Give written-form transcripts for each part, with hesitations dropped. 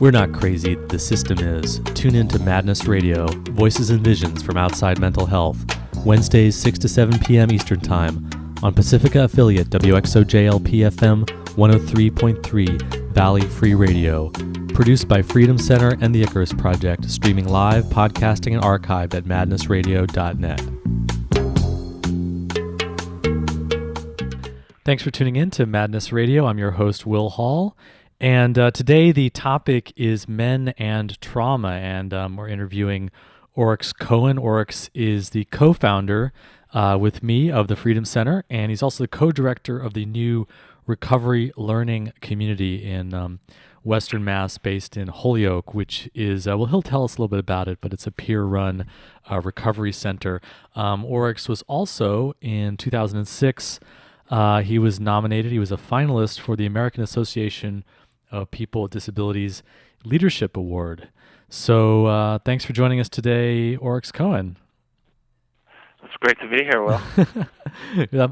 We're not crazy, the system is. Tune in to Madness Radio, Voices and Visions from Outside Mental Health, Wednesdays 6 to 7 p.m. Eastern Time, on Pacifica affiliate WXOJLP-FM 103.3 Valley Free Radio. Produced by Freedom Center and the Icarus Project, streaming live, podcasting, and archived at madnessradio.net. Thanks for tuning in to Madness Radio. I'm your host, Will Hall. And today the topic is men and trauma, and we're interviewing Oryx Cohen. Oryx is the co-founder with me of the Freedom Center, and he's also the co-director of the new recovery learning community in Western Mass based in Holyoke, which is, well, he'll tell us a little bit about it, but it's a peer-run recovery center. Oryx was also, in 2006, he was nominated, he was a finalist for the American Association of People with Disabilities Leadership Award. So thanks for joining us today, Oryx Cohen. It's great to be here, Will.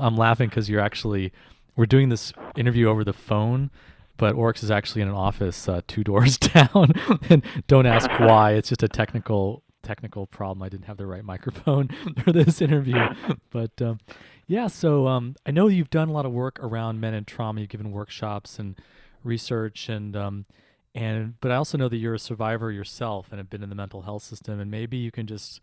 I'm laughing because we're doing this interview over the phone, but Oryx is actually in an office 2 doors down. And don't ask why, it's just a technical problem. I didn't have the right microphone for this interview. But so I know you've done a lot of work around men and trauma. You've given workshops and research, but I also know that you're a survivor yourself and have been in the mental health system. And maybe you can just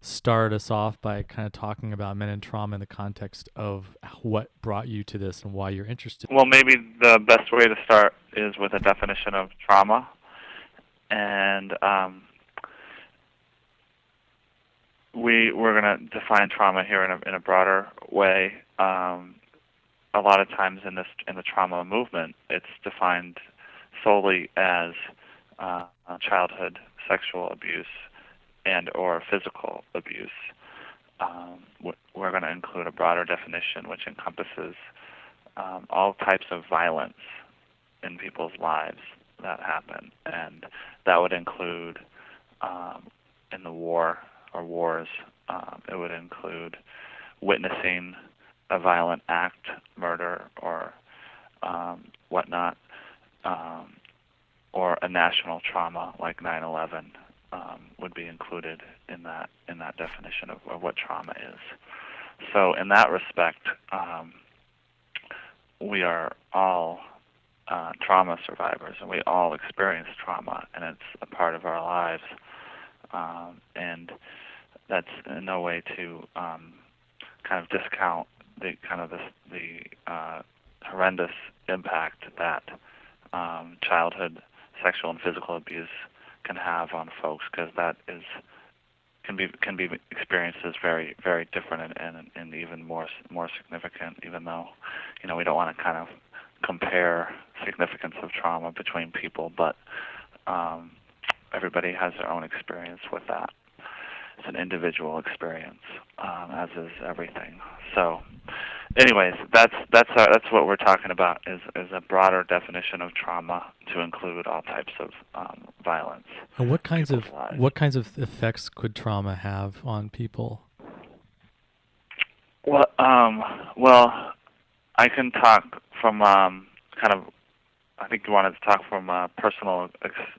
start us off by kind of talking about men and trauma in the context of what brought you to this and why you're interested. Well, maybe the best way to start is with a definition of trauma. And we're going to define trauma here in a broader way. A lot of times in the trauma movement, it's defined solely as childhood sexual abuse and or physical abuse. We're going to include a broader definition which encompasses all types of violence in people's lives that happen, and that would include in the war or wars, it would include witnessing a violent act, murder or whatnot, or a national trauma like 9/11 would be included in that definition of what trauma is. So in that respect, we are all trauma survivors, and we all experience trauma, and it's a part of our lives. And that's in no way to kind of discount the horrendous impact that childhood sexual and physical abuse can have on folks, because that can be experienced as very, very different and even more significant. Even though we don't want to kind of compare significance of trauma between people, but everybody has their own experience with that. It's an individual experience, as is everything. So, anyways, that's what we're talking about is a broader definition of trauma to include all types of violence. And what kinds of effects could trauma have on people? Well, I can talk from I think you wanted to talk from personal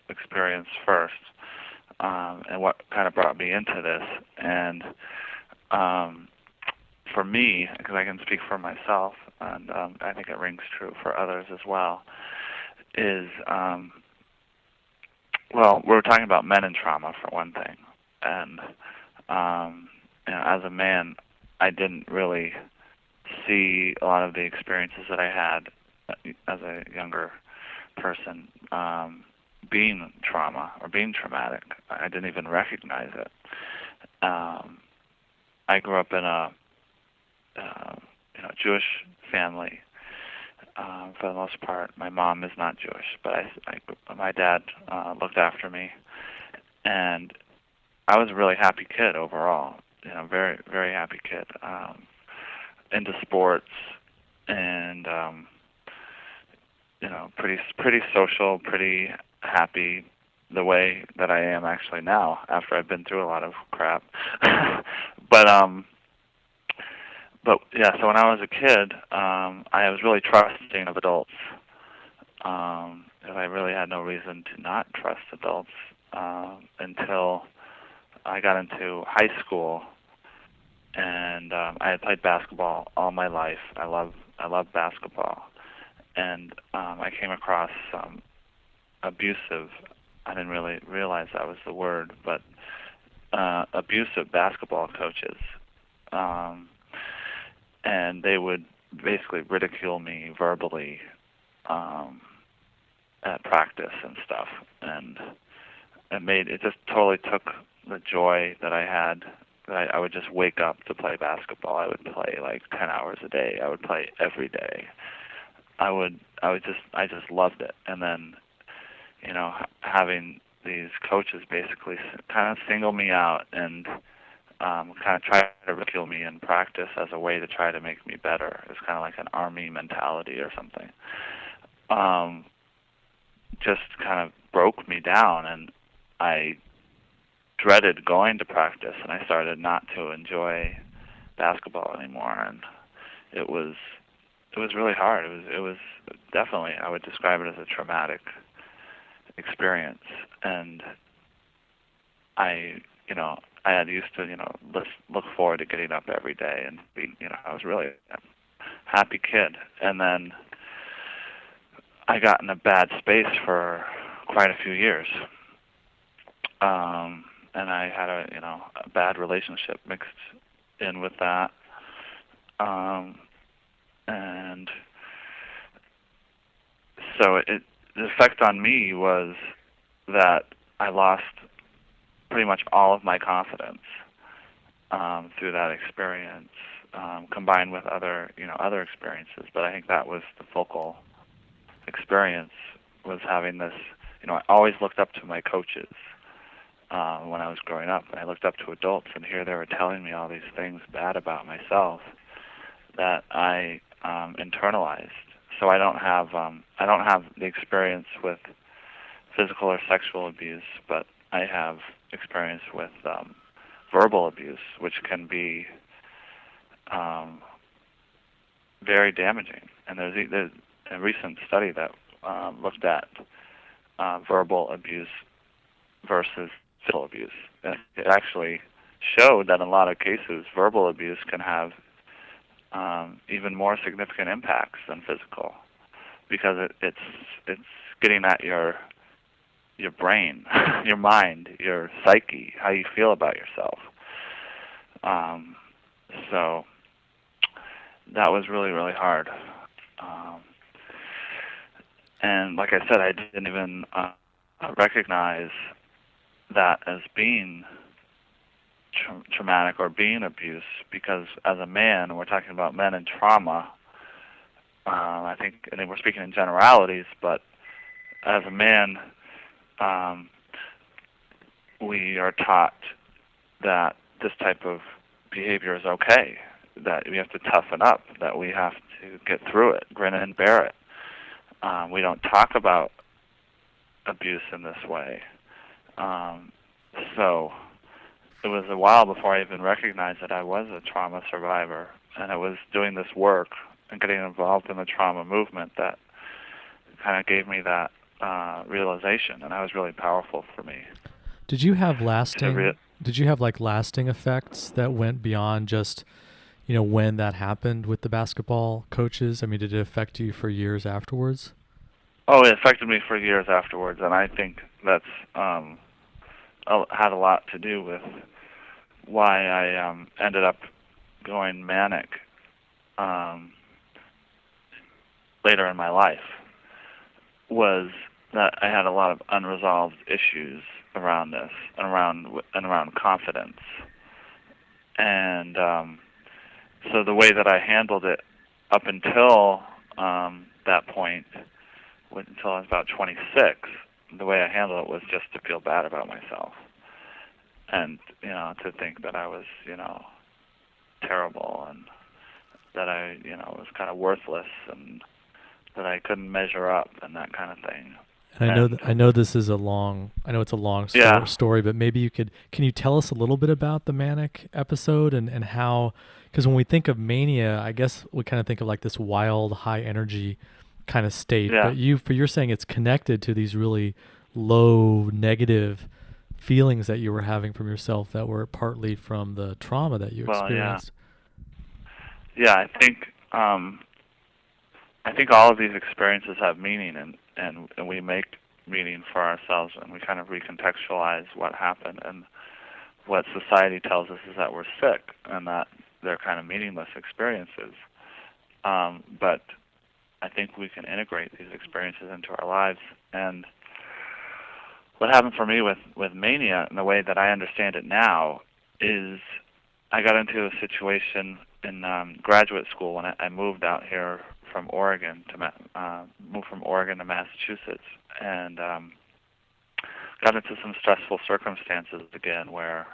experience first. And what kind of brought me into this. And for me, because I can speak for myself, and I think it rings true for others as well, is, we're talking about men and trauma for one thing. And as a man, I didn't really see a lot of the experiences that I had as a younger person being trauma or being traumatic. I didn't even recognize it. I grew up in a Jewish family. For the most part, my mom is not Jewish, but my dad looked after me, and I was a really happy kid overall. Very, very happy kid. Into sports and pretty social, pretty happy, the way that I am actually now after I've been through a lot of crap. But yeah, so when I was a kid, I was really trusting of adults. I really had no reason to not trust adults until I got into high school, and I had played basketball all my life. I love basketball, and I came across some abusive. I didn't really realize that was the word, but abusive basketball coaches, um, and they would basically ridicule me verbally um, at practice and stuff, and it just totally took the joy that I had. I would just wake up to play basketball. I would play like 10 hours a day. I would play every day. I just loved it. And then, having these coaches basically kind of single me out and kind of try to ridicule me in practice as a way to try to make me better. It's kind of like an army mentality or something. Just kind of broke me down, and I dreaded going to practice, and I started not to enjoy basketball anymore, and it was really hard. It was definitely, I would describe it as a traumatic experience, and I had used to look forward to getting up every day and be I was really a happy kid, and then I got in a bad space for quite a few years. And I had a bad relationship mixed in with that. And so the effect on me was that I lost pretty much all of my confidence through that experience, combined with other experiences. But I think that was the focal experience, was having this. I always looked up to my coaches when I was growing up, and I looked up to adults, and here they were telling me all these things bad about myself that I internalized. So I don't have the experience with physical or sexual abuse, but I have experience with verbal abuse, which can be very damaging. And there's a recent study that looked at verbal abuse versus physical abuse. And it actually showed that in a lot of cases, verbal abuse can have even more significant impacts than physical, because it's getting at your brain, your mind, your psyche, how you feel about yourself. So that was really, really hard. And like I said, I didn't even recognize that as being traumatic or being abuse, because as a man, and we're talking about men and trauma, I think, and we're speaking in generalities, but as a man, we are taught that this type of behavior is okay, that we have to toughen up, that we have to get through it, grin and bear it. We don't talk about abuse in this way. So it was a while before I even recognized that I was a trauma survivor, and I was doing this work and getting involved in the trauma movement that kind of gave me that realization, and that was really powerful for me. Did you have lasting effects that went beyond just, when that happened with the basketball coaches? I mean, did it affect you for years afterwards? Oh, it affected me for years afterwards, and I think that's had a lot to do with why I ended up going manic later in my life, was that I had a lot of unresolved issues around this and around confidence. And so the way that I handled it up until that point, until I was about 26, the way I handled it was just to feel bad about myself, and to think that I was terrible, and that I was kind of worthless, and that I couldn't measure up, and that kind of thing. And I know this is I know it's a long story, but maybe can you tell us a little bit about the manic episode and how, because when we think of mania, I guess we kind of think of like this wild, high energy kind of state. Yeah. But you're saying it's connected to these really low negative feelings that you were having from yourself that were partly from the trauma that you Well, yeah. experienced. Yeah, I think all of these experiences have meaning, and we make meaning for ourselves, and we kind of recontextualize what happened. And what society tells us is that we're sick and that they're kind of meaningless experiences. But I think we can integrate these experiences into our lives. And what happened for me with Mania, and the way that I understand it now, is I got into a situation in graduate school when I moved out here from Oregon moved from Oregon to Massachusetts, and got into some stressful circumstances again where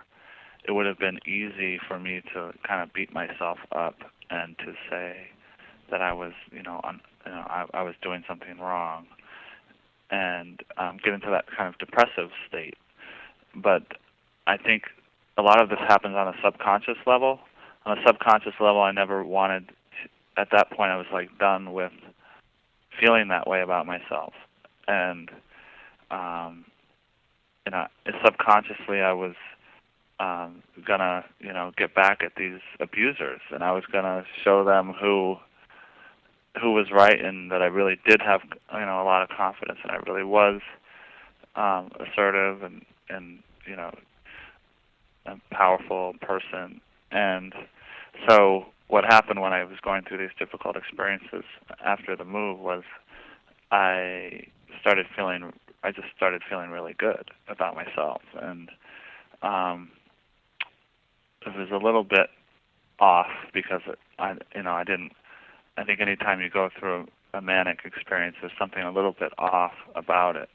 it would have been easy for me to kind of beat myself up and to say that I was, I was doing something wrong, and get into that kind of depressive state. But I think a lot of this happens on a subconscious level. On a subconscious level, I never wanted at that point, I was like done with feeling that way about myself, and subconsciously I was gonna get back at these abusers, and I was gonna show them who was right, and that I really did have a lot of confidence, and I really was assertive and a powerful person. And so what happened when I was going through these difficult experiences after the move was I just started feeling really good about myself, and it was a little bit off because I think anytime you go through a manic experience, there's something a little bit off about it.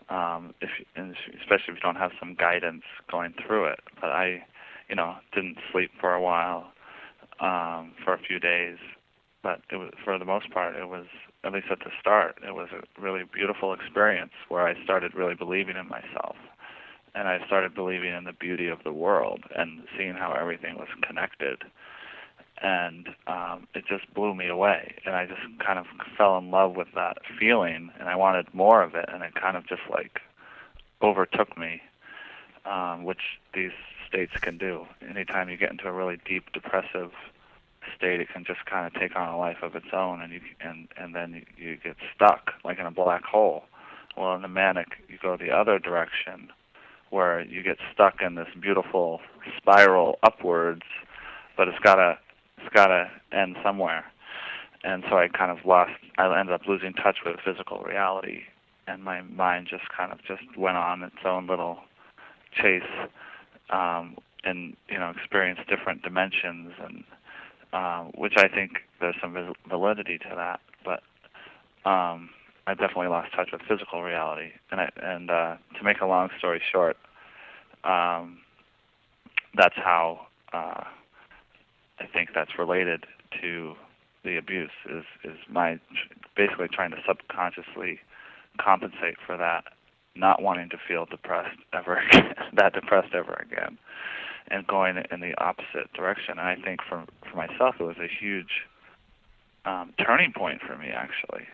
Especially if you don't have some guidance going through it. But I, didn't sleep for a while, for a few days. But it was, for the most part, it was, at least at the start, it was a really beautiful experience where I started really believing in myself. And I started believing in the beauty of the world and seeing how everything was connected. And it just blew me away. And I just kind of fell in love with that feeling, and I wanted more of it, and it kind of just like overtook me, which these states can do. Anytime you get into a really deep depressive state, it can just kind of take on a life of its own, and then you get stuck like in a black hole. Well, in the manic, you go the other direction, where you get stuck in this beautiful spiral upwards, but it's got to end somewhere. And so I ended up losing touch with physical reality, and my mind just went on its own little chase, and experienced different dimensions, and which I think there's some validity to that. But I definitely lost touch with physical reality, and to make a long story short, that's how I think that's related to the abuse, is my basically trying to subconsciously compensate for that, not wanting to feel depressed ever again, and going in the opposite direction. And I think for myself, it was a huge turning point for me, actually.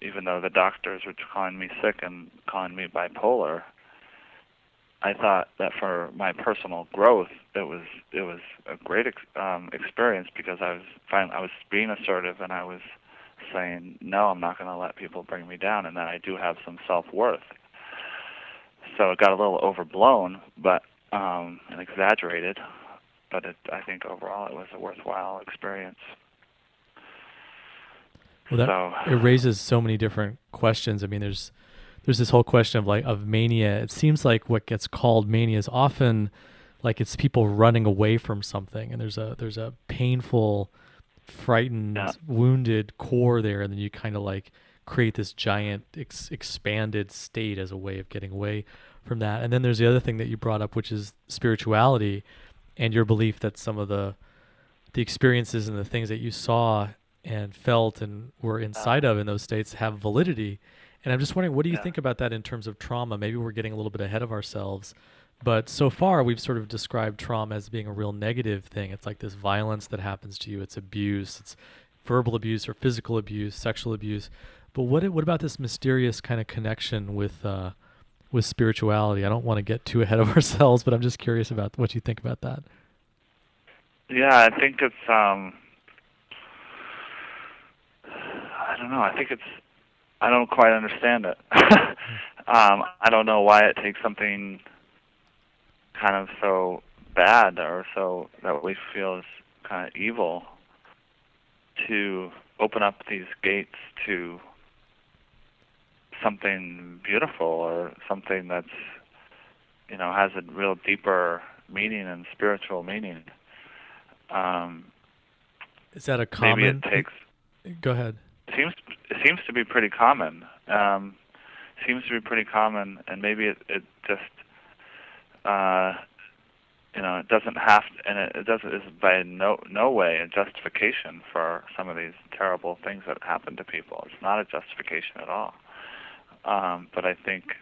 Even though the doctors were calling me sick and calling me bipolar, I thought that for my personal growth, it was a great experience, because I was being assertive, and I was saying, no, I'm not going to let people bring me down, and that I do have some self-worth. So it got a little overblown, but and exaggerated, but I think overall it was a worthwhile experience. Well, it raises so many different questions. I mean, there's this whole question of mania. It seems like what gets called mania is often like it's people running away from something, and there's a painful, frightened, wounded core there, and then you kind of like create this giant expanded state as a way of getting away from that. And then there's the other thing that you brought up, which is spirituality, and your belief that some of the experiences and the things that you saw and felt and were inside of in those states have validity. And I'm just wondering, what do you think about that in terms of trauma? Maybe we're getting a little bit ahead of ourselves, but so far we've sort of described trauma as being a real negative thing. It's like this violence that happens to you. It's abuse. It's verbal abuse or physical abuse, sexual abuse. But what about this mysterious kind of connection with spirituality? I don't want to get too ahead of ourselves, but I'm just curious about what you think about that. Yeah, I think it's I don't know. I don't quite understand it. I don't know why it takes something kind of so bad or so that we feel is kind of evil to open up these gates to something beautiful or something that's, has a real deeper meaning and spiritual meaning. Is that a common? Maybe it takes. Go ahead. It seems to be pretty common. And maybe it just it doesn't have to, and it doesn't is by no way a justification for some of these terrible things that happen to people. It's not a justification at all. But I think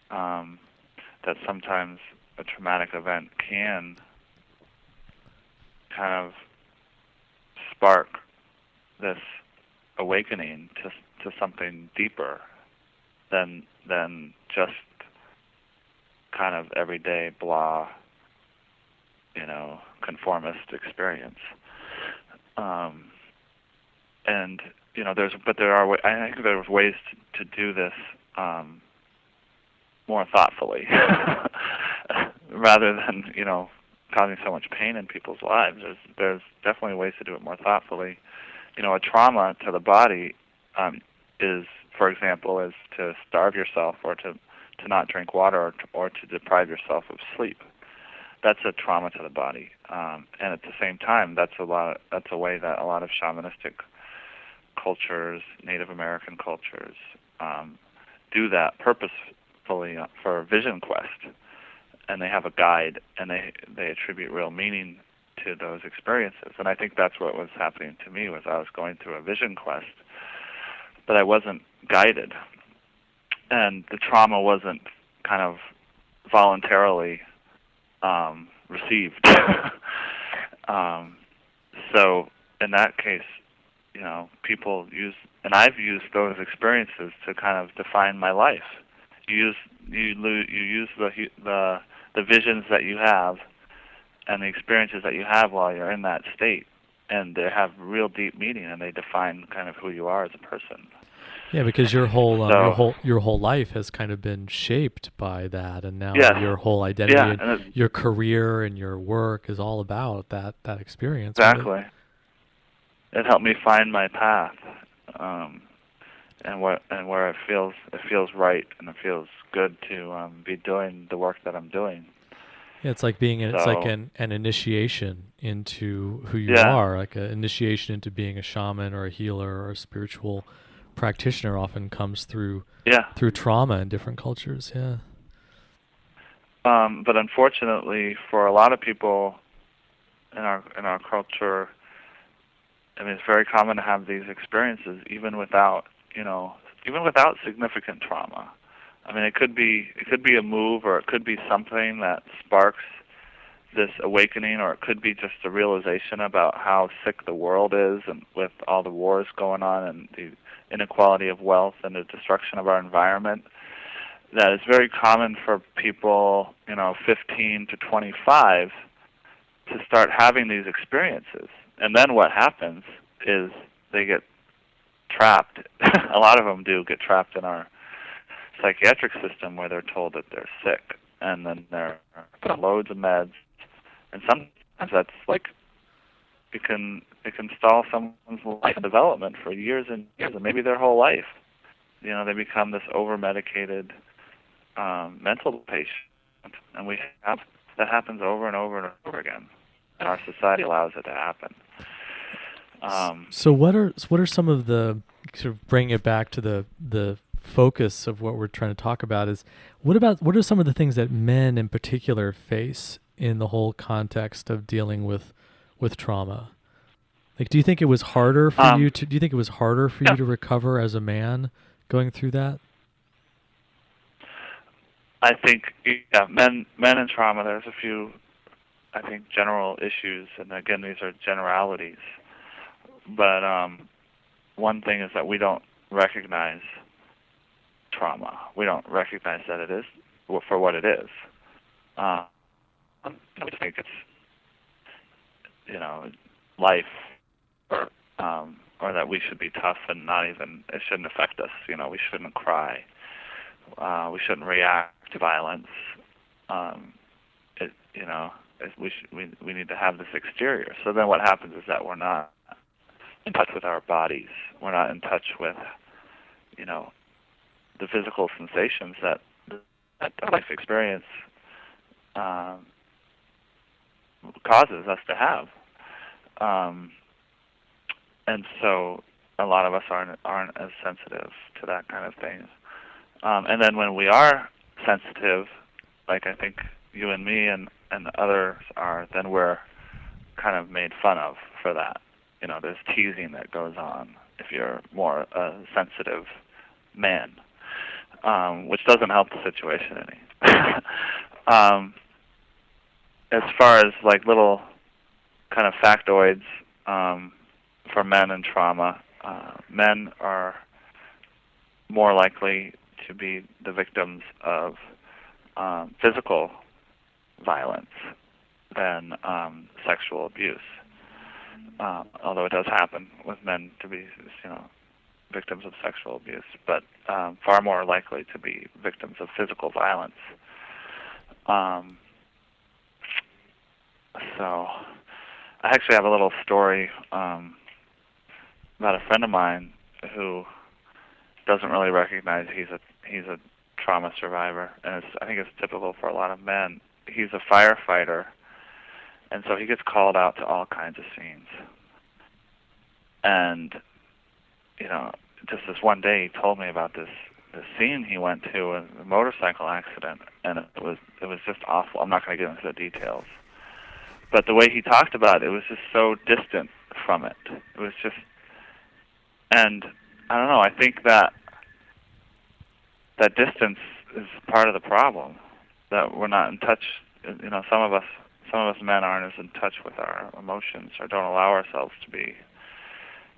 that sometimes a traumatic event can kind of spark this awakening to something deeper than just kind of everyday blah, conformist experience. And I think there's ways to do this more thoughtfully, rather than causing so much pain in people's lives. There's definitely ways to do it more thoughtfully. A trauma to the body is, for example, is to starve yourself or to not drink water or to deprive yourself of sleep. That's a trauma to the body, and at the same time, that's a way that a lot of shamanistic cultures, Native American cultures, do that purposefully for a vision quest, and they have a guide, and they attribute real meaning to those experiences. And I think that's what was happening to me, was I was going through a vision quest, but I wasn't guided, and the trauma wasn't kind of voluntarily received. So in that case, people use, and I've used those experiences to kind of define my life. You use the visions that you have and the experiences that you have while you're in that state, and they have real deep meaning, and they define kind of who you are as a person. Yeah, because your whole your whole life has kind of been shaped by that, and now your whole identity, and your career, and your work is all about that experience. Exactly. Right? It helped me find my path, and where it feels right, and it feels good to be doing the work that I'm doing. Yeah, it's like it's like an initiation into who you are, like an initiation into being a shaman or a healer or a spiritual practitioner. Often comes through trauma in different cultures. Yeah. But unfortunately, for a lot of people in our culture, I mean, it's very common to have these experiences even without significant trauma. I mean, it could be a move, or it could be something that sparks this awakening, or it could be just a realization about how sick the world is, and with all the wars going on and the inequality of wealth and the destruction of our environment. That it's very common for people, 15 to 25, to start having these experiences. And then what happens is they get trapped. A lot of them do get trapped in our psychiatric system, where they're told that they're sick, and then they're put on loads of meds. And sometimes that's like, it can stall someone's life development for years and years, and maybe their whole life. They become this over-medicated mental patient, and that happens over and over and over again, and our society allows it to happen. So what are some of the, sort of bringing it back to the focus of what we're trying to talk about, is what are some of the things that men in particular face in the whole context of dealing with trauma? Like, do you think it was harder for you to recover as a man going through that? I think, men in trauma, there's a few, I think, general issues, and again, these are generalities. But one thing is that we don't recognize trauma. We don't recognize that it is for what it is. I think it's, life, or or that we should be tough and not even, it shouldn't affect us. We shouldn't cry. We shouldn't react to violence. It, you know, we need to have this exterior. So then what happens is that we're not in touch with our bodies. We're not in touch with, the physical sensations that life experience causes us to have. And so a lot of us aren't as sensitive to that kind of thing. And then when we are sensitive, like I think you and me and others are, then we're kind of made fun of for that. There's teasing that goes on if you're more a sensitive man, which doesn't help the situation any. As far as like little kind of factoids for men and trauma, men are more likely to be the victims of physical violence than sexual abuse. Although it does happen with men to be, victims of sexual abuse, but far more likely to be victims of physical violence. So I actually have a little story about a friend of mine who doesn't really recognize he's a trauma survivor, and I think it's typical for a lot of men. He's a firefighter, and so he gets called out to all kinds of scenes. And just this one day, he told me about this scene he went to, a motorcycle accident, and it was just awful. I'm not going to get into the details, but the way he talked about it was just so distant from it. It was just, and I don't know. I think that distance is part of the problem. That we're not in touch. Some of us men aren't as in touch with our emotions, or don't allow ourselves to be.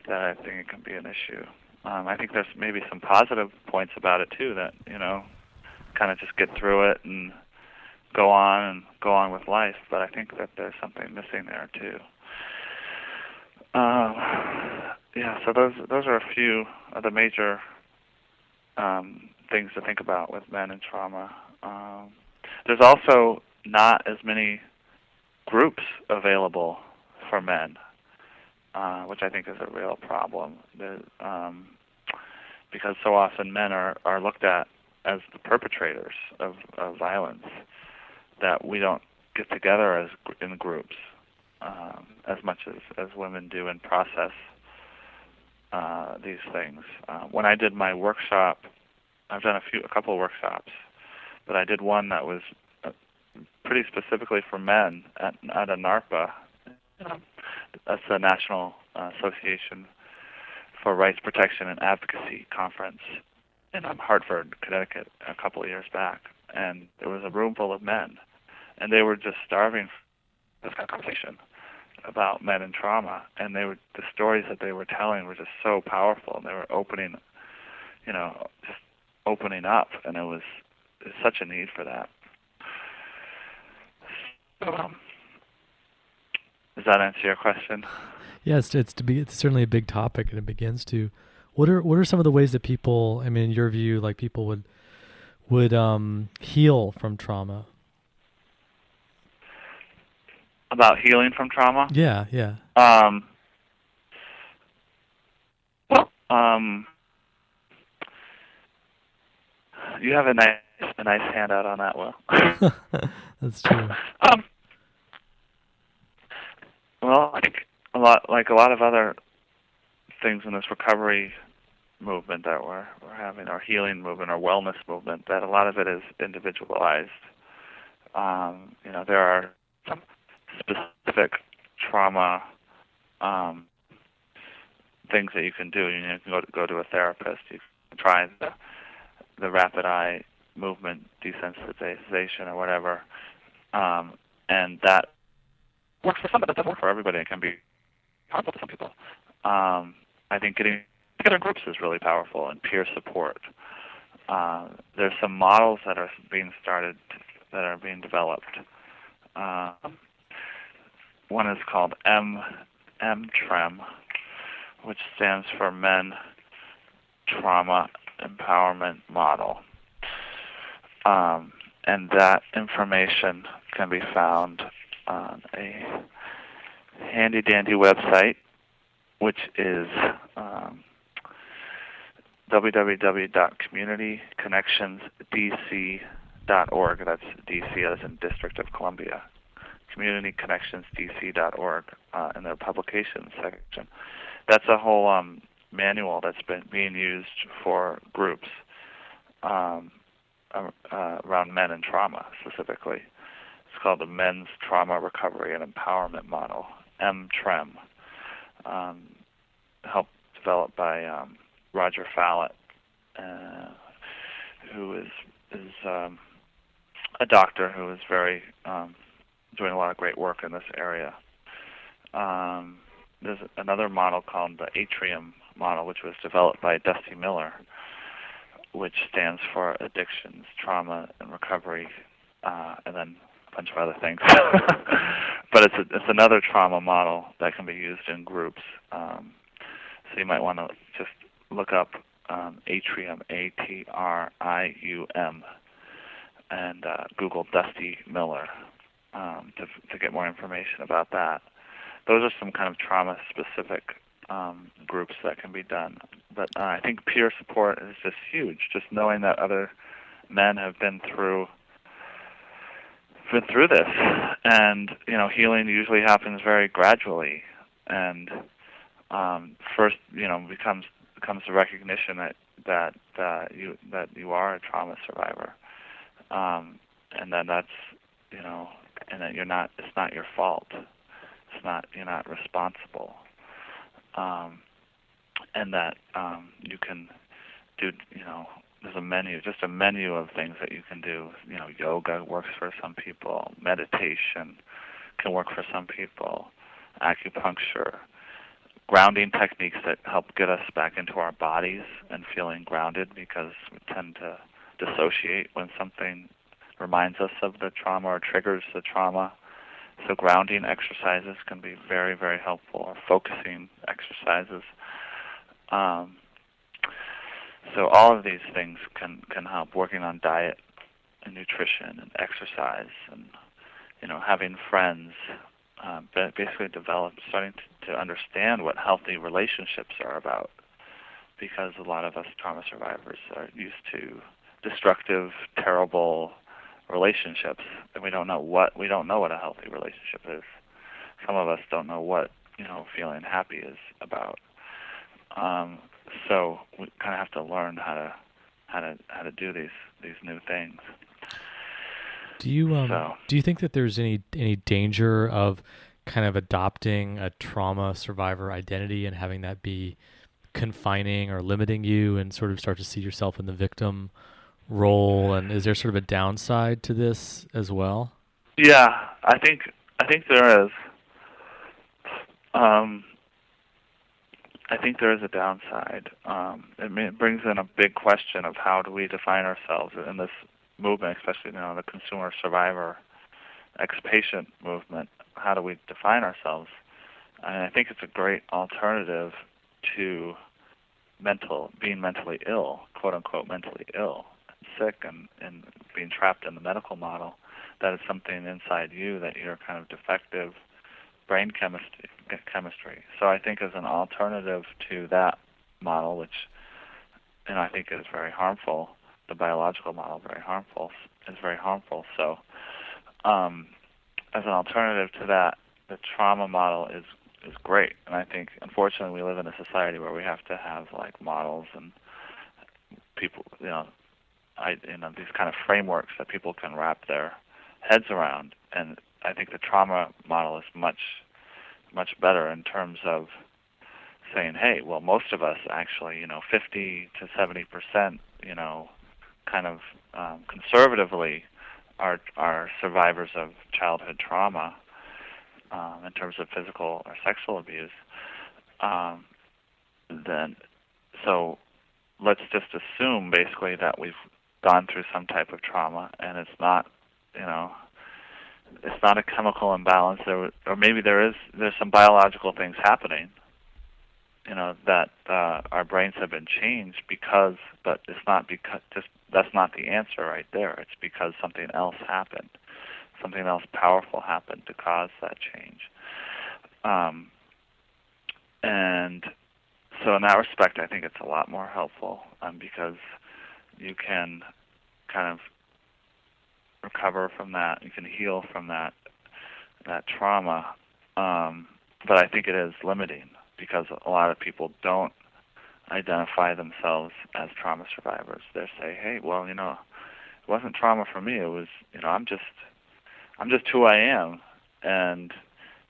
That I think it can be an issue. I think there's maybe some positive points about it too. That kind of just get through it and go on with life. But I think that there's something missing there too. So those are a few of the major things to think about with men and trauma. There's also not as many groups available for men, which I think is a real problem. Because so often men are looked at as the perpetrators of violence, that we don't get together in groups as much as women do and process these things. When I did my workshop, I've done a couple of workshops, but I did one that was pretty specifically for men at a NARPA. That's the National Association for Rights Protection and Advocacy Conference in Hartford, Connecticut, a couple of years back. And there was a room full of men, and they were just starving for this kind of conversation about men and trauma. And the stories that they were telling were just so powerful, and they were opening up, and it was such a need for that. So, does that answer your question? Yes, it's certainly a big topic, and it begins to. What are some of the ways that people, in your view, like people would heal from trauma? About healing from trauma? Yeah. You have a nice handout on that, Will. That's true. Well, I think a lot of other things in this recovery movement that we're having, our healing movement, our wellness movement, that a lot of it is individualized. There are some specific trauma things that you can do. You can go to a therapist. You can try the rapid eye movement desensitization or whatever, and that works for some, but that doesn't work for everybody. It can be harmful to some people. I think getting together in groups is really powerful, and peer support. There's some models that are being started, that are being developed. One is called MTREM, which stands for Men Trauma Empowerment Model. And that information can be found on a handy-dandy website, which is www.communityconnectionsdc.org. That's DC as in District of Columbia. communityconnectionsdc.org in their publications section. That's a whole manual that's been being used for groups around men and trauma specifically. It's called the Men's Trauma Recovery and Empowerment Model, MTREM, helped developed by Roger Fallett, who is a doctor who is very doing a lot of great work in this area. There's another model called the Atrium model, which was developed by Dusty Miller, which stands for Addictions, Trauma, and Recovery, and then a bunch of other things. But it's another trauma model that can be used in groups. So you might want to just look up Atrium, ATRIUM, and Google Dusty Miller to get more information about that. Those are some kind of trauma-specific groups that can be done. But I think peer support is just huge. Just knowing that other men have been through this, and healing usually happens very gradually. And first, becomes the recognition that you are a trauma survivor, and then that's and that it's not your fault. You're not responsible, and that you can do. There's a menu of things that you can do. Yoga works for some people. Meditation can work for some people. Acupuncture, grounding techniques that help get us back into our bodies and feeling grounded, because we tend to dissociate when something reminds us of the trauma or triggers the trauma. So grounding exercises can be very, very helpful, or focusing exercises. So all of these things can help. Working on diet and nutrition and exercise, and having friends, basically starting to understand what healthy relationships are about, because a lot of us trauma survivors are used to destructive, terrible relationships, and we don't know what a healthy relationship is. Some of us don't know what feeling happy is about. So we kind of have to learn how to do these new things. Do you think that there's any danger of kind of adopting a trauma survivor identity and having that be confining or limiting you, and sort of start to see yourself in the victim role? And is there sort of a downside to this as well? Yeah, I think there is. I think there is a downside. It brings in a big question of how do we define ourselves in this movement, especially the consumer survivor ex-patient movement. How do we define ourselves? And I think it's a great alternative to being mentally ill, quote unquote mentally ill, sick, and being trapped in the medical model. That is something inside you, that you're kind of defective brain chemistry. So I think as an alternative to that model, which I think is very harmful, the biological model is very harmful. So as an alternative to that, the trauma model is great. And I think, unfortunately, we live in a society where we have to have like models and people, these kind of frameworks that people can wrap their heads around. And I think the trauma model is much, much better in terms of saying, hey, well, most of us actually, 50 to 70%, kind of conservatively are survivors of childhood trauma in terms of physical or sexual abuse. then so let's just assume basically that we've gone through some type of trauma, and it's not, you know, it's not a chemical imbalance. Or maybe there's some biological things happening, you know, that our brains have been changed because, but it's not because, just that's not the answer right there. It's because something else happened, something else powerful happened to cause that change. And so in that respect, I think it's a lot more helpful, because you can kind of recover from that. You can heal from that trauma. But I think it is limiting because a lot of people don't identify themselves as trauma survivors. They say, "Hey, well, you know, it wasn't trauma for me. It was, you know, I'm just who I am, and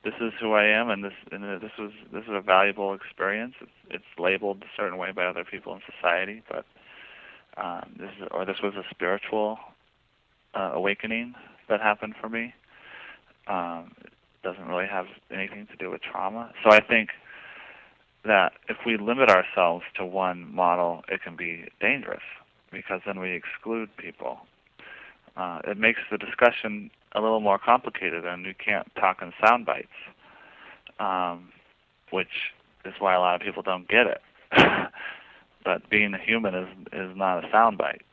this is who I am, and this is a valuable experience. It's labeled a certain way by other people in society, but this was a spiritual awakening that happened for me. It doesn't really have anything to do with trauma." So I think that if we limit ourselves to one model, it can be dangerous because then we exclude people. It makes the discussion a little more complicated, and you can't talk in sound bites, which is why a lot of people don't get it. But being a human is not a sound bite.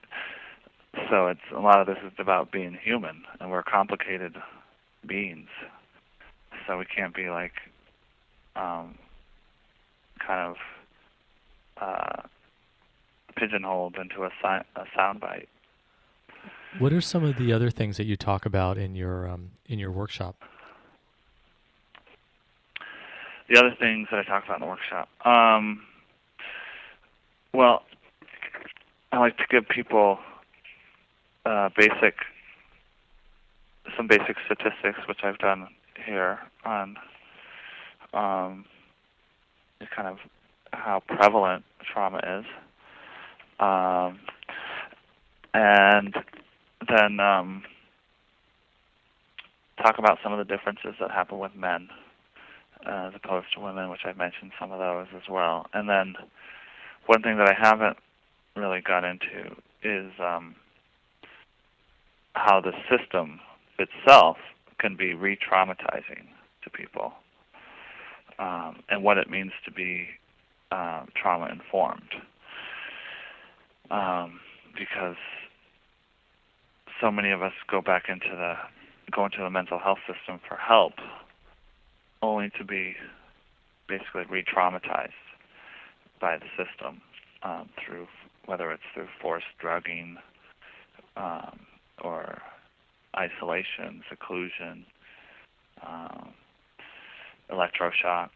So it's a lot of this is about being human, and we're complicated beings. So we can't be like kind of pigeonholed into a sound bite. What are some of the other things that you talk about in your workshop? The other things that I talk about in the workshop, well, I like to give people some basic statistics, which I've done here on kind of how prevalent trauma is, and then talk about some of the differences that happen with men as opposed to women, which I've mentioned some of those as well. And then one thing that I haven't really got into is how the system itself can be re-traumatizing to people, and what it means to be trauma-informed. Because so many of us go into the mental health system for help, only to be basically re-traumatized by the system, through whether it's through forced drugging, or isolation, seclusion, electroshock,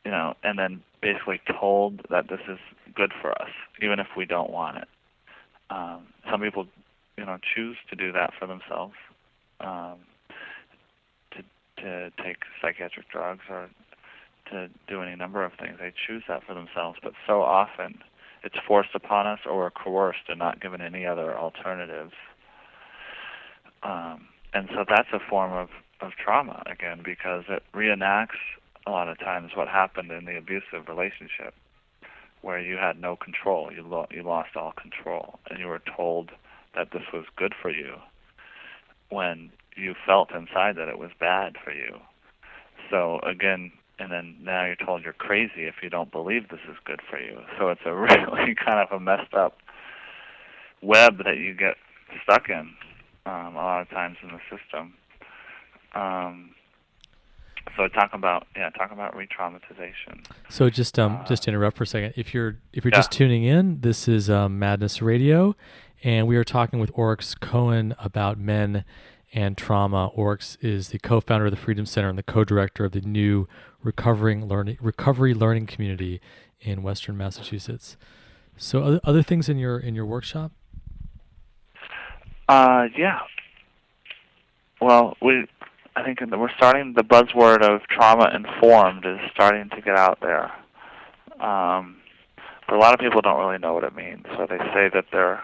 you know, and then basically told that this is good for us, even if we don't want it. Some people, you know, choose to do that for themselves, to take psychiatric drugs or to do any number of things. They choose that for themselves, but so often it's forced upon us, or we're coerced and not given any other alternatives. And so that's a form of trauma, again, because it reenacts a lot of times what happened in the abusive relationship, where you had no control. You lost all control, and you were told that this was good for you when you felt inside that it was bad for you. So again, and then now you're told you're crazy if you don't believe this is good for you. So it's a really kind of a messed up web that you get stuck in a lot of times in the system. So talk about re-traumatization. So just interrupt for a second. If you're just tuning in, this is Madness Radio, and we are talking with Oryx Cohen about men and trauma. Oryx is the co-founder of the Freedom Center and the co-director of the new recovery learning community in Western Massachusetts. So other things in your workshop? Yeah. Well, I think we're starting, the buzzword of trauma-informed is starting to get out there. But a lot of people don't really know what it means. So they say that they're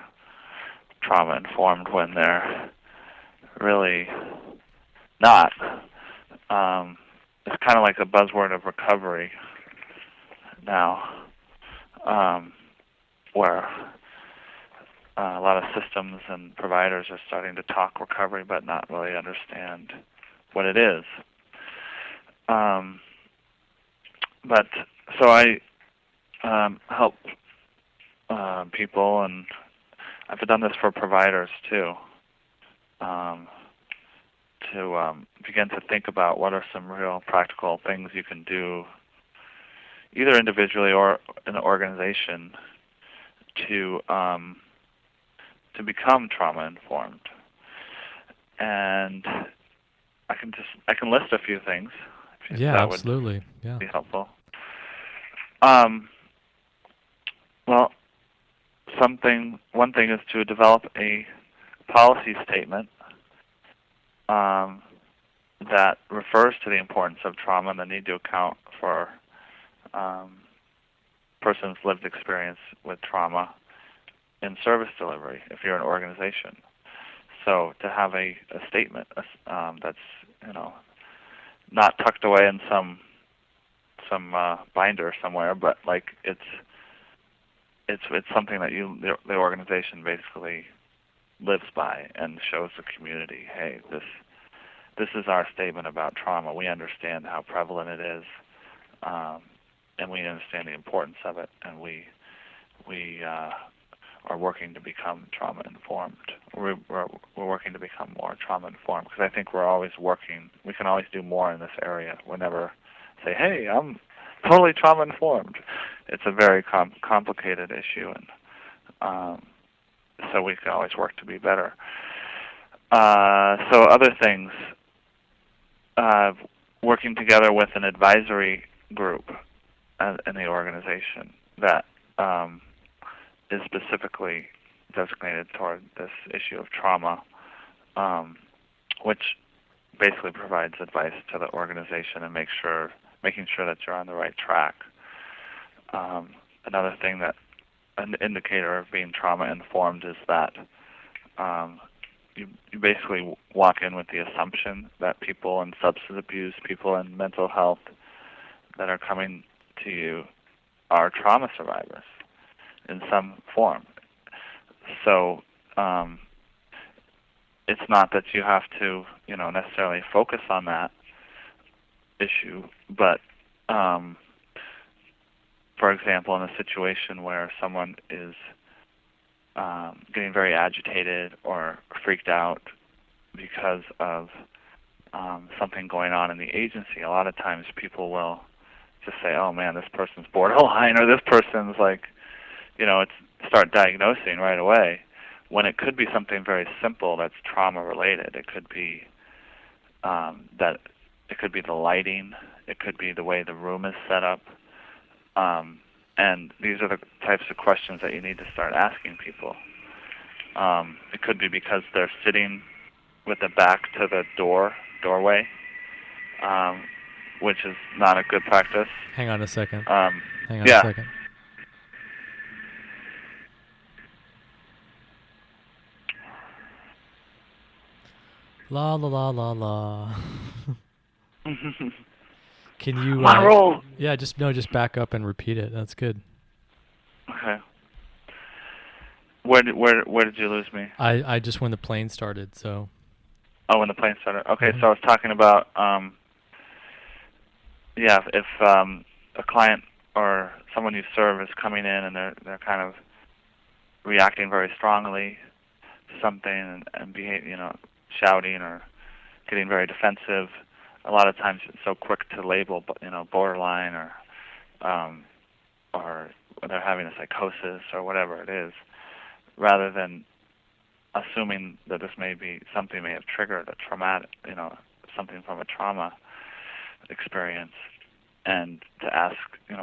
trauma-informed when they're really not. It's kind of like the buzzword of recovery. now, where a lot of systems and providers are starting to talk recovery but not really understand what it is. But so I help people, and I've done this for providers too, to begin to think about what are some real practical things you can do, either individually or in an organization, to become trauma informed. And I can list a few things. If Yeah, that absolutely. would be helpful. Well, one thing is to develop a policy statement that refers to the importance of trauma and the need to account for person's lived experience with trauma in service delivery if you're an organization. So to have a statement that's not tucked away in some binder somewhere, but like it's something that the organization basically lives by and shows the community, hey, this is our statement about trauma. We understand how prevalent it is, and we understand the importance of it, and we are working to become trauma informed. We're working to become more trauma informed, because I think we're always working. We can always do more in this area. We'll never say, hey, I'm totally trauma informed. It's a very complicated issue, and so we can always work to be better. So other things, working together with an advisory group in the organization that is specifically designated toward this issue of trauma, which basically provides advice to the organization and making sure that you're on the right track. Another thing that an indicator of being trauma informed is that you basically walk in with the assumption that people in substance abuse, people in mental health that are coming to you are trauma survivors in some form. So it's not that you have to, necessarily focus on that issue, but for example, in a situation where someone is getting very agitated or freaked out because of something going on in the agency, a lot of times people will just say, oh man, this person's borderline, or this person's like, start diagnosing right away, when it could be something very simple that's trauma related. It could be it could be the lighting, it could be the way the room is set up, and these are the types of questions that you need to start asking people. It could be because they're sitting with the back to the doorway, which is not a good practice. Hang on a second. Hang on yeah. a second. La la la la la. Can you? On roll. Yeah, just back up and repeat it. That's good. Okay. Where did you lose me? I just when the plane started. So. Oh, when the plane started. Okay, so I was talking about if a client or someone you serve is coming in and they're kind of reacting very strongly to something and shouting or getting very defensive. A lot of times it's so quick to label, borderline or they're having a psychosis or whatever it is, rather than assuming that this something may have triggered a traumatic, something from a trauma experience, and to ask,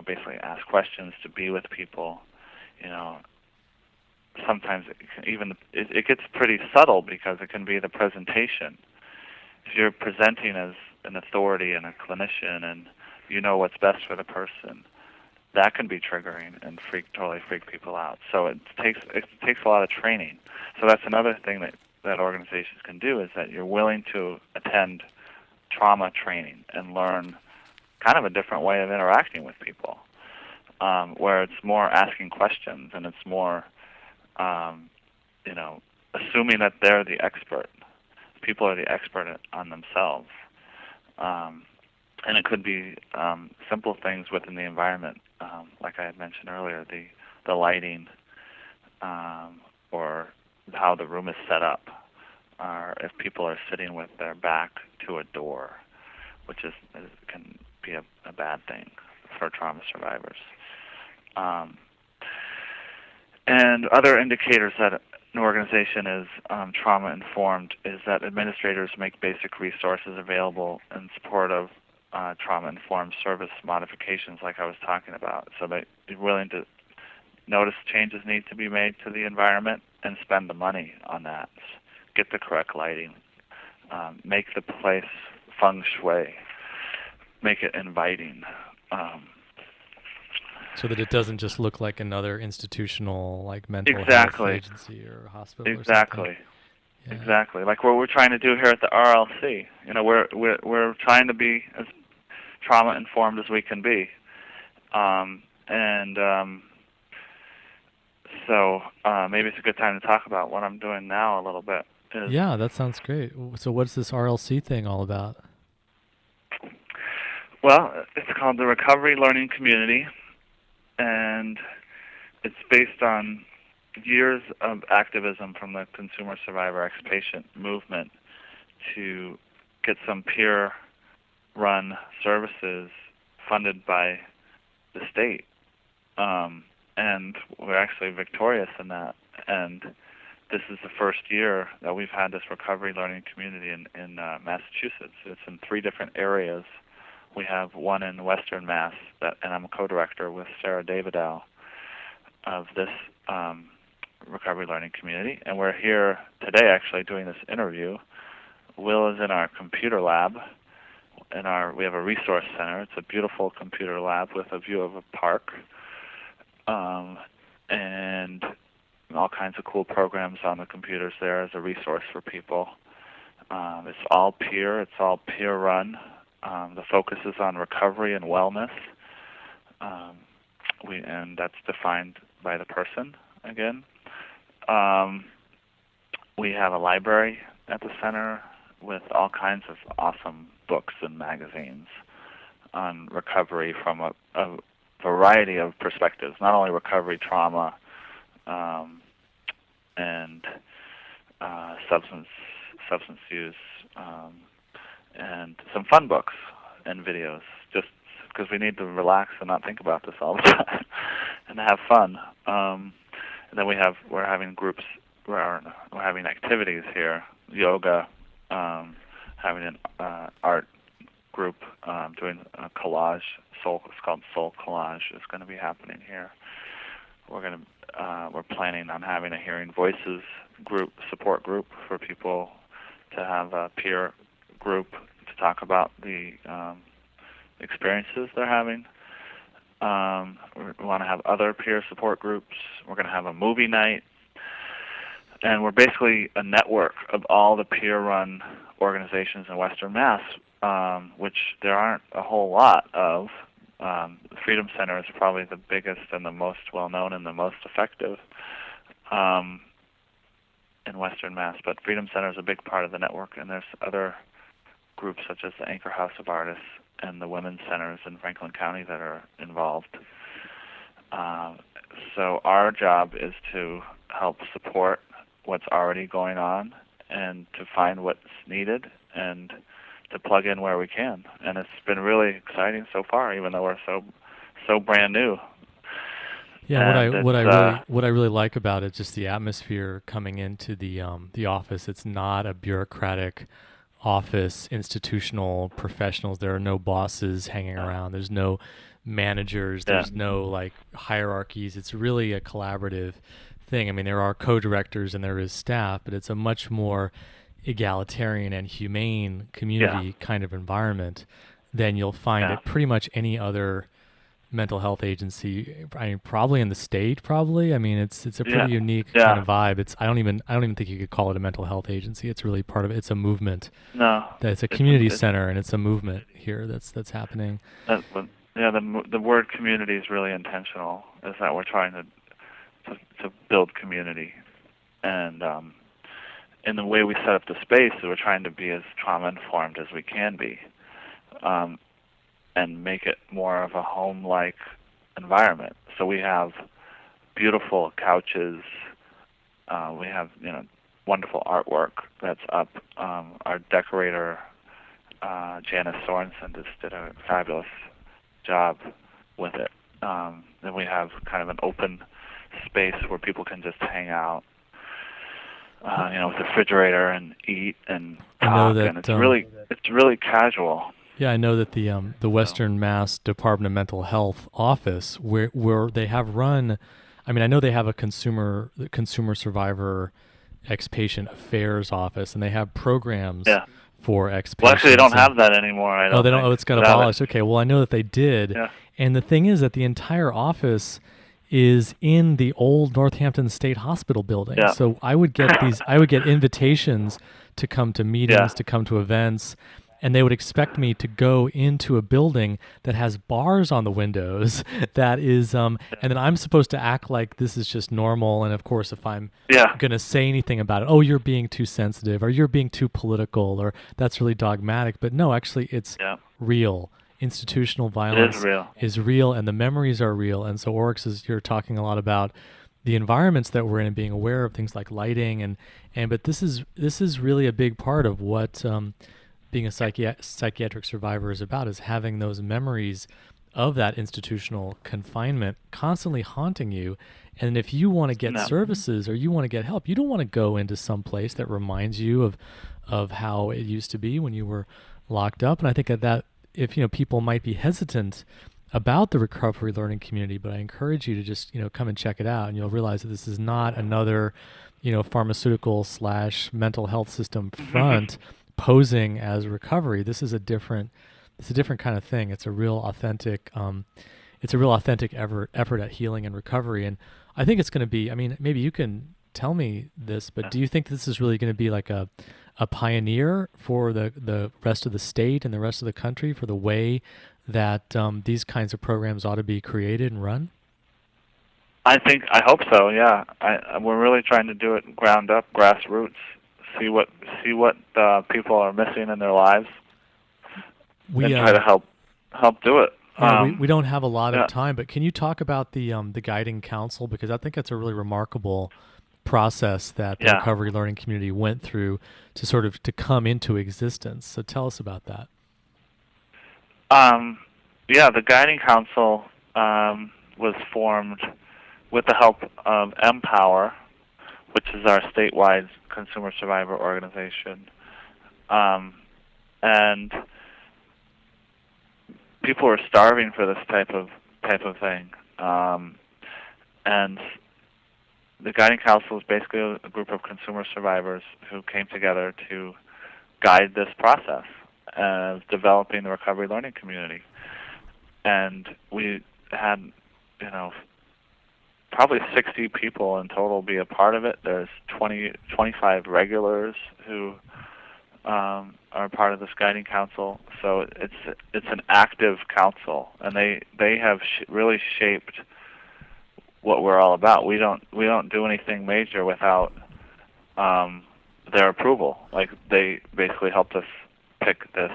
basically ask questions, to be with people. Sometimes it gets pretty subtle because it can be the presentation. If you're presenting as an authority and a clinician and you know what's best for the person, that can be triggering and totally freak people out. So it takes a lot of training. So that's another thing that organizations can do, is that you're willing to attend trauma training and learn kind of a different way of interacting with people. where it's more asking questions and it's more, assuming that they're the expert. People are the expert on themselves. And it could be simple things within the environment, like I had mentioned earlier, the lighting, or how the room is set up, or if people are sitting with their back to a door, which can be a bad thing for trauma survivors. And other indicators that an organization is trauma-informed is that administrators make basic resources available in support of trauma-informed service modifications like I was talking about. So they're willing to notice changes need to be made to the environment and spend the money on that. Get the correct lighting. Make the place feng shui. Make it inviting. So that it doesn't just look like another institutional, like mental health agency or hospital. Exactly. Yeah. Exactly. Like what we're trying to do here at the RLC. We're trying to be as trauma informed as we can be, so maybe it's a good time to talk about what I'm doing now a little bit. Yeah, that sounds great. So what's this RLC thing all about? Well, it's called the Recovery Learning Community, and it's based on years of activism from the consumer survivor ex-patient movement to get some peer-run services funded by the state. And we're actually victorious in that. And this is the first year that we've had this recovery learning community in Massachusetts. It's in 3 different areas. We have one in Western Mass, and I'm a co-director with Sarah Davidow of this recovery learning community. And we're here today actually doing this interview. Will is in our computer lab. We have a resource center. It's a beautiful computer lab with a view of a park. And all kinds of cool programs on the computers there as a resource for people. It's all peer-run. The focus is on recovery and wellness, and that's defined by the person again. We have a library at the center with all kinds of awesome books and magazines on recovery from a variety of perspectives, not only recovery, trauma, and substance use, and some fun books and videos, just because we need to relax and not think about this all the time and have fun. And then we're having groups, we're having activities here, yoga, having an art group doing a collage. It's called Soul Collage. It's going to be happening here. We're planning on having a Hearing Voices support group for people to have a peer group to talk about the experiences they're having. We want to have other peer support groups. We're going to have a movie night. And we're basically a network of all the peer-run organizations in Western Mass, which there aren't a whole lot of. The Freedom Center is probably the biggest and the most well-known and the most effective in Western Mass. But Freedom Center is a big part of the network, and there's other groups such as the Anchor House of Artists and the Women's Centers in Franklin County that are involved. So our job is to help support what's already going on and to find what's needed and to plug in where we can. And it's been really exciting so far, even though we're so brand new. Yeah, what I really like about it, just the atmosphere coming into the office. It's not a bureaucratic office, institutional professionals. There are no bosses hanging around. There's no managers. There's no like hierarchies. It's really a collaborative thing. I mean, there are co-directors and there is staff, but it's a much more egalitarian and humane community kind of environment than you'll find at pretty much any other mental health agency. I mean, probably in the state. I mean, it's a pretty unique kind of vibe. I don't even think you could call it a mental health agency. It's really part of it. It's a movement. No, it's a community center, and it's a movement here that's happening. Yeah, the word community is really intentional. Is that we're trying to build community, and in the way we set up the space, we're trying to be as trauma informed as we can be, and make it more of a home-like environment. So we have beautiful couches. We have wonderful artwork that's up. Our decorator Janice Sorensen just did a fabulous job with it. Then we have kind of an open space where people can just hang out, with a refrigerator and eat and talk, and it's really casual. Yeah, I know that the Western Mass Department of Mental Health office where they have run, I mean, I know they have a consumer survivor ex-patient affairs office, and they have programs for ex-patients. Well, actually, they don't have that anymore. I don't. Oh, they don't. Think. Oh, it's got abolished. Okay, well, I know that they did. Yeah. And the thing is that the entire office is in the old Northampton State Hospital building. Yeah. So I would get invitations to come to meetings, to come to events, and they would expect me to go into a building that has bars on the windows that is and then I'm supposed to act like this is just normal, and of course if I'm going to say anything about it, oh, you're being too sensitive, or you're being too political, or that's really dogmatic. But no, actually it's real. Institutional violence is real, and the memories are real. And so Oryx you're talking a lot about the environments that we're in and being aware of things like lighting and but this is really a big part of what being a psychiatric survivor is about, is having those memories of that institutional confinement constantly haunting you. And if you want to get services or you want to get help, you don't want to go into some place that reminds you of how it used to be when you were locked up. And I think that if people might be hesitant about the recovery learning community, but I encourage you to just come and check it out, and you'll realize that this is not another pharmaceutical / mental health system front posing as recovery. This is a different kind of thing. It's a real authentic effort at healing and recovery. And I think it's going to be, I mean, maybe you can tell me this, but do you think this is really going to be like a pioneer for the rest of the state and the rest of the country for the way that these kinds of programs ought to be created and run? I hope so. Yeah, we're really trying to do it ground up, grassroots. See what people are missing in their lives, and try to help do it. We don't have a lot of time, but can you talk about the guiding council, because I think that's a really remarkable process that the recovery learning community went through to come into existence. So tell us about that. The guiding council was formed with the help of Empower, which is our statewide consumer survivor organization, and people are starving for this type of thing, and the guiding council is basically a group of consumer survivors who came together to guide this process of developing the recovery learning community. And we had, probably 60 people in total be a part of it. There's 25 regulars who are part of this guiding council. So it's an active council, and they have really shaped what we're all about. We don't do anything major without their approval. Like, they basically helped us pick the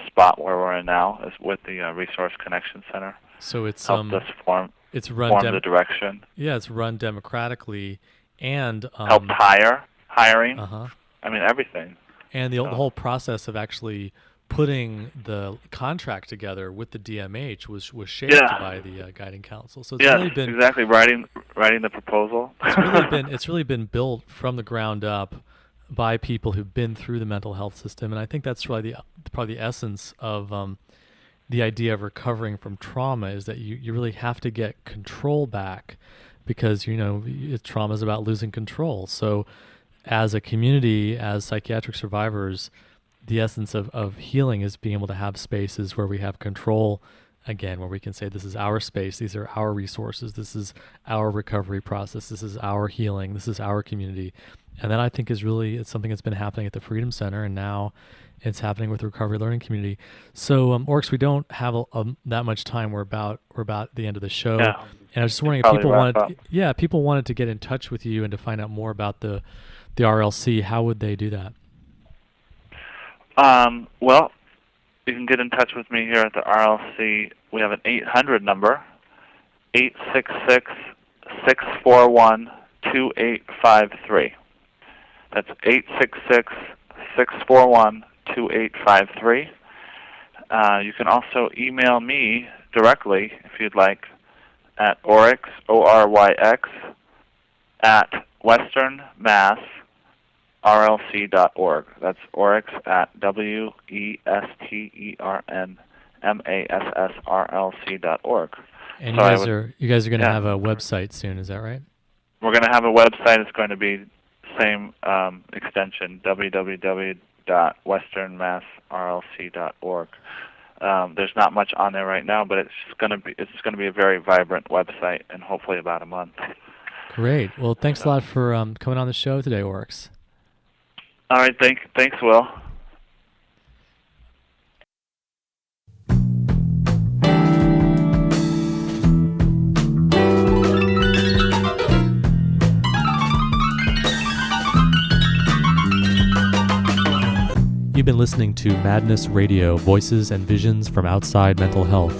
spot where we're in now is with the Resource Connection Center. So it's helped us form the direction. Yeah, it's run democratically and helped hiring. I mean, everything. And the whole process of actually putting the contract together with the DMH was shaped by the guiding council. So it's really been exactly writing the proposal. It's really been built from the ground up by people who've been through the mental health system, and I think that's probably the essence of the idea of recovering from trauma, is that you really have to get control back, because trauma is about losing control. So as a community, as psychiatric survivors, the essence of healing is being able to have spaces where we have control again, where we can say, this is our space, these are our resources, this is our recovery process, this is our healing, this is our community. And that, I think, it's something that's been happening at the Freedom Center, and now it's happening with the recovery learning community. So, Oryx, we don't have that much time. We're about the end of the show, Yeah. and I was just wondering if Probably people wrap up. people wanted to get in touch with you and to find out more about the RLC. How would they do that? Well, you can get in touch with me here at the RLC. We have an 800 number, 866-641-2853. That's 866-641-2853. You can also email me directly if you'd like at Oryx, O-R-Y-X, at westernmassrlc.org. That's Oryx at WESTERNMASSRLC.org. And So you guys are going to have a website soon, is that right? We're going to have a website. It's going to be same extension, www.westernmassrlc.org. There's not much on there right now, but it's going to be a very vibrant website in hopefully about a month. Great. Well, thanks a lot for coming on the show today, Oryx. All right. Thanks, Will. You've been listening to Madness Radio, Voices and Visions from Outside Mental Health.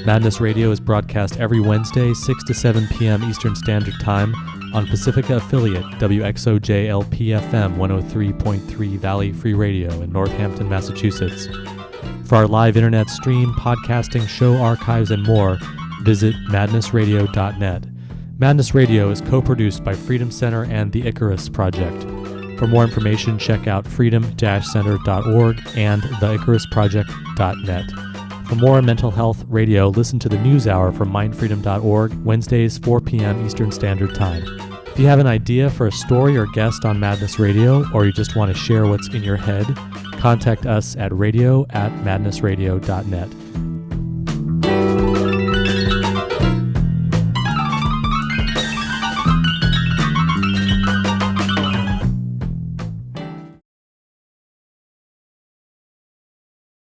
Madness Radio is broadcast every Wednesday, 6 to 7 p.m. Eastern Standard Time on Pacifica affiliate WXOJ-LP-FM 103.3 Valley Free Radio in Northampton, Massachusetts. For our live internet stream, podcasting, show archives, and more, visit madnessradio.net. Madness Radio is co-produced by Freedom Center and the Icarus Project. For more information, check out freedom-center.org and theicarusproject.net. For more mental health radio, listen to the News Hour from mindfreedom.org, Wednesdays, 4 p.m. Eastern Standard Time. If you have an idea for a story or guest on Madness Radio, or you just want to share what's in your head, contact us at radio@madnessradio.net.